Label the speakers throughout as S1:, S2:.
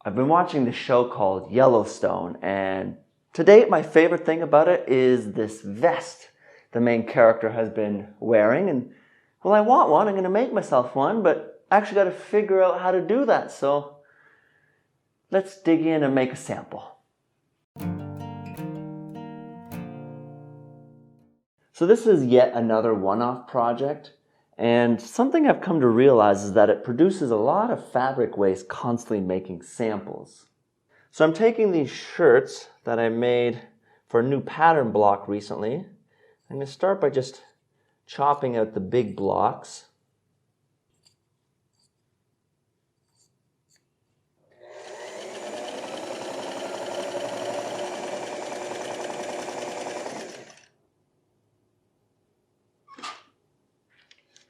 S1: I've been watching this show called Yellowstone, and to date my favorite thing about it is this vest the main character has been wearing. And well, I want one. I'm going to make myself one, but I actually got to figure out how to do that. So let's dig in and make a sample. So this is yet another one-off project, and something I've come to realize is that it produces a lot of fabric waste constantly making samples. So I'm taking these shirts that I made for a new pattern block recently. I'm going to start by just chopping out the big blocks.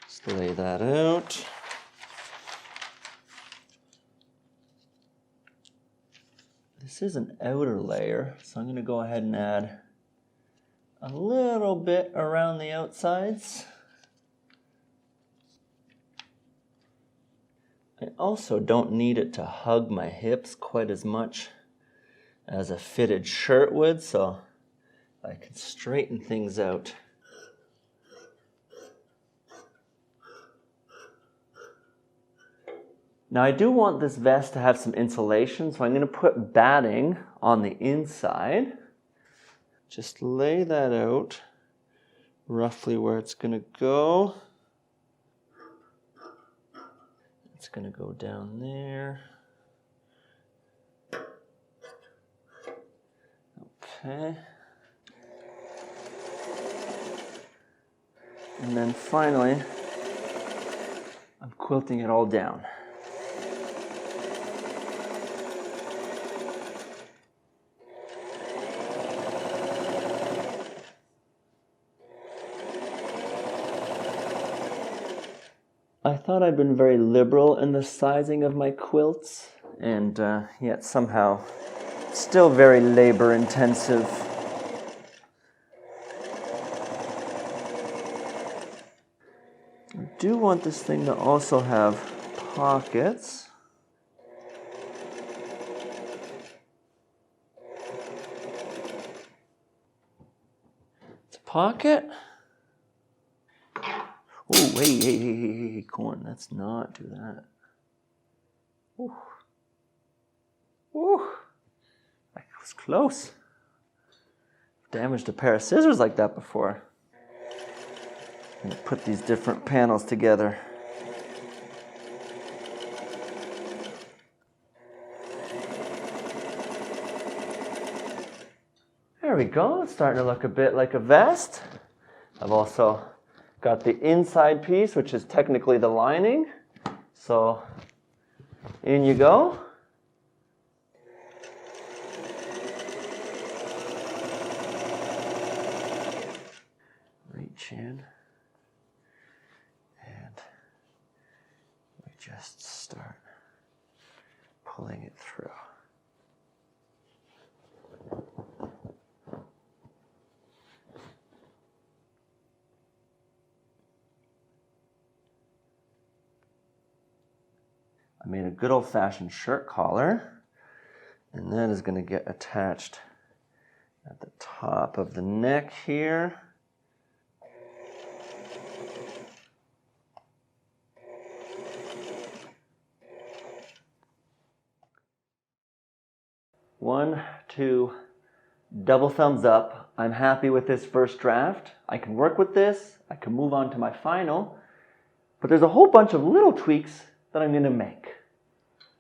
S1: Just lay that out. This is an outer layer, so I'm going to go ahead and add a little bit around the outsides. I also don't need it to hug my hips quite as much as a fitted shirt would, so I can straighten things out. Now I do want this vest to have some insulation, so I'm going to put batting on the inside. Just lay that out roughly where it's going to go. It's going to go down there. Okay. And then finally, I'm quilting it all down. I thought I'd been very liberal in the sizing of my quilts, and yet somehow still very labor intensive. I do want this thing to also have pockets. It's a pocket. Oh, hey, corn, let's not do that. Ooh. Ooh. That was close. Damaged a pair of scissors like that before. I'm going to put these different panels together. There we go, it's starting to look a bit like a vest. I've also got the inside piece, which is technically the lining. So in you go. Reach in. And we just start pulling it through. I made a good old-fashioned shirt collar, and that is going to get attached at the top of the neck here. One, two, double thumbs up. I'm happy with this first draft. I can work with this. I can move on to my final. But there's a whole bunch of little tweaks that I'm going to make.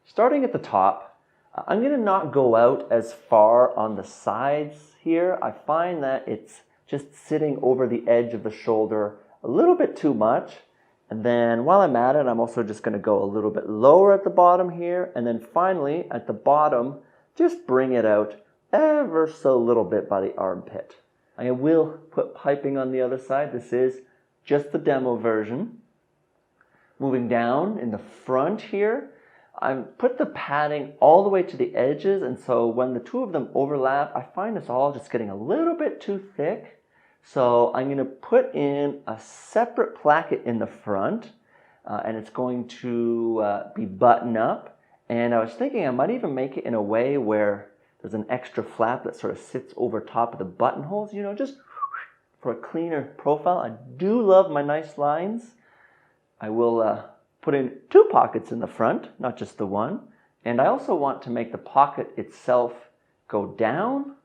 S1: Starting at the top, I'm going to not go out as far on the sides here. I find that it's just sitting over the edge of the shoulder a little bit too much. And then while I'm at it, I'm also just going to go a little bit lower at the bottom here. And then finally, at the bottom, just bring it out ever so little bit by the armpit. I will put piping on the other side. This is just the demo version. Moving down in the front here, I put the padding all the way to the edges, and so when the two of them overlap, I find it's all just getting a little bit too thick. So I'm going to put in a separate placket in the front, and it's going to be button up. And I was thinking I might even make it in a way where there's an extra flap that sort of sits over top of the buttonholes, you know, just for a cleaner profile. I do love my nice lines. I will put in 2 pockets in the front, not just the one. And I also want to make the pocket itself go down.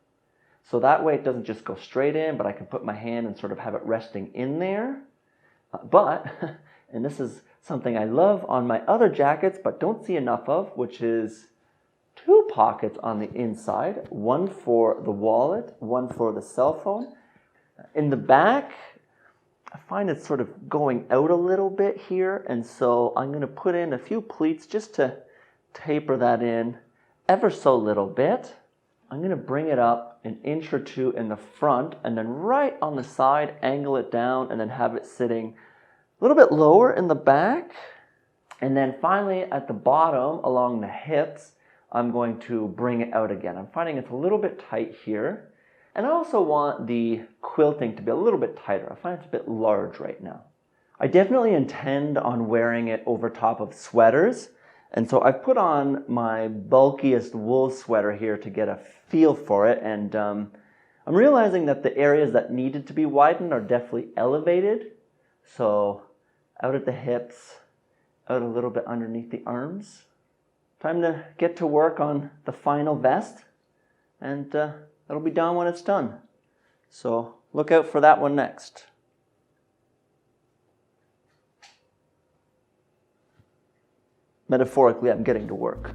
S1: So that way it doesn't just go straight in, but I can put my hand and sort of have it resting in there. But, and this is something I love on my other jackets, but don't see enough of, which is 2 pockets on the inside. One for the wallet, one for the cell phone. In the back, I find it's sort of going out a little bit here, and so I'm going to put in a few pleats just to taper that in ever so little bit. I'm going to bring it up an inch or 2 in the front, and then right on the side, angle it down, and then have it sitting a little bit lower in the back. And then finally at the bottom, along the hips, I'm going to bring it out again. I'm finding it's a little bit tight here. And I also want the quilting to be a little bit tighter. I find it's a bit large right now. I definitely intend on wearing it over top of sweaters. And so I've put on my bulkiest wool sweater here to get a feel for it. And I'm realizing that the areas that needed to be widened are definitely elevated. So out at the hips, out a little bit underneath the arms. Time to get to work on the final vest. And it'll be done when it's done. So look out for that one next. Metaphorically, I'm getting to work.